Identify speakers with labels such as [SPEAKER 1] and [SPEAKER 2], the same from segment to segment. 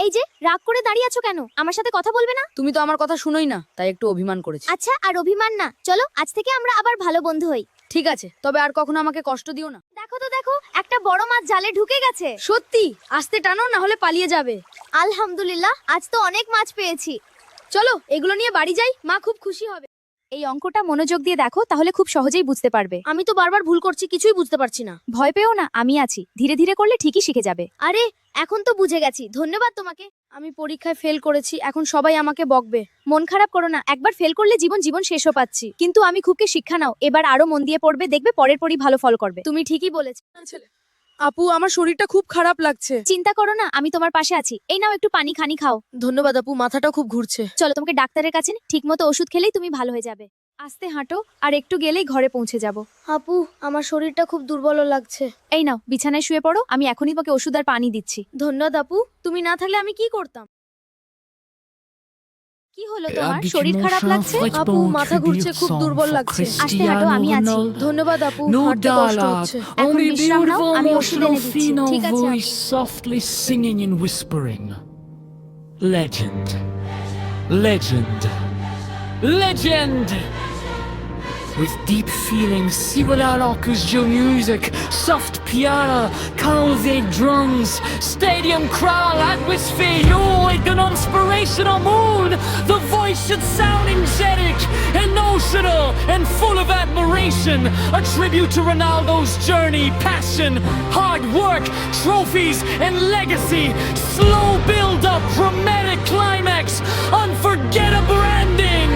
[SPEAKER 1] এই যে রাগ করে দাঁড়িয়ে আছো কেন? আমার সাথে কথা বলবে না?
[SPEAKER 2] তুমি তো আমার কথা শুনোই না, তাই একটু অভিমান করেছি।
[SPEAKER 1] আচ্ছা, আর অভিমান না, চলো আজ থেকে আমরা আবার ভালো বন্ধু হই।
[SPEAKER 2] ঠিক আছে, তবে আর কখনো আমাকে কষ্ট দিও না।
[SPEAKER 1] দেখো তো দেখো, একটা বড় মাছ জালে ঢুকে গেছে।
[SPEAKER 2] সত্যি? আস্তে টানো, না হলে পালিয়ে যাবে।
[SPEAKER 1] আলহামদুলিল্লাহ, আজ তো অনেক মাছ পেয়েছি।
[SPEAKER 2] চলো এগুলো নিয়ে বাড়ি যাই, মা খুব খুশি হবে।
[SPEAKER 1] এই অঙ্কটা মনোযোগ দিয়ে দেখো, তাহলে খুব সহজেই বুঝতে পারবে।
[SPEAKER 2] আমি তো বারবার ভুল করছি, কিছুই বুঝতে পারছি না।
[SPEAKER 1] ভয় পেও না, আমি আছি, ধীরে ধীরে করলে ঠিকই শিখে যাবে। আরে এখন তো বুঝে গেছি, ধন্যবাদ তোমাকে।
[SPEAKER 2] আমি পরীক্ষায় ফেল করেছি, এখন সবাই আমাকে বকবে।
[SPEAKER 1] মন খারাপ করো না, একবার ফেল করলে জীবন শেষও পাচ্ছি। কিন্তু আমি খুবকে শিক্ষা নাও, এবার আরো মন দিয়ে পড়বে, দেখবে পরের পরই ভালো ফল করবে। তুমি ঠিকই বলেছ।
[SPEAKER 2] আপু, আমার শরীরটা খুব খারাপ লাগছে।
[SPEAKER 1] চিন্তা করো না, আমি তোমার পাশে আছি। এই নাও একটু পানি খানি খাও।
[SPEAKER 2] ধন্যবাদ আপু, মাথাটা খুব ঘুরছে।
[SPEAKER 1] চলো তোমাকে ডাক্তারের কাছে ঠিকমতো ওষুধ খেলেই তুমি ভালো হয়ে যাবে। আস্তে হাঁটো, আর একটু গেলেই ঘরে পৌঁছে যাব।
[SPEAKER 2] আপু, আমার শরীরটা খুব দুর্বল লাগছে।
[SPEAKER 1] এই নাও বিছানায় শুয়ে পড়ো, আমি এখনই তোমাকে ওষুধ আর পানি দিচ্ছি।
[SPEAKER 2] ধন্যবাদ আপু, তুমি না থাকলে আমি কি করতাম?
[SPEAKER 1] কি হলো তোমার, শরীর খারাপ লাগছে?
[SPEAKER 2] আপু, মাথা ঘুরছে, খুব দুর্বল লাগছে।
[SPEAKER 1] আস্তে হাঁটো, আমি আছি।
[SPEAKER 2] ধন্যবাদ আপু,
[SPEAKER 3] No
[SPEAKER 2] হাঁটতে কষ্ট
[SPEAKER 3] dialogue,
[SPEAKER 2] হচ্ছে।
[SPEAKER 1] এখন
[SPEAKER 3] only
[SPEAKER 1] বিশ্রাম নাও,
[SPEAKER 3] beautiful
[SPEAKER 1] আমি ওষুধ এনে
[SPEAKER 3] emotional
[SPEAKER 1] দিচ্ছি।
[SPEAKER 3] female
[SPEAKER 1] ঠিক আছে,
[SPEAKER 3] voice softly singing and whispering. Legend. Legend. Legend! With deep feeling, Siwalaroku's music, soft piano, Kalve drums, stadium crowd, atmosphere, you're like an inspirational moon. The voice should sound angelic, emotional, and full of admiration. A tribute to Ronaldo's journey, passion, hard work, trophies, and legacy. Slow build up, dramatic climax, unforgettable ending.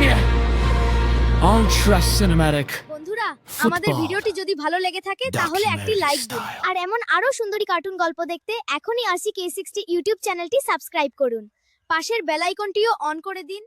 [SPEAKER 3] Ultra cinematic.
[SPEAKER 1] বন্ধুরা, আমাদের ভিডিওটি যদি ভালো লেগে থাকে তাহলে একটি like দিন, আর এমন আরো সুন্দরী কার্টুন গল্প দেখতে এখনই RCK60 ইউটিউব চ্যানেলটি সাবস্ক্রাইব করুন। পাশের বেল আইকনটিও অন করে দিন।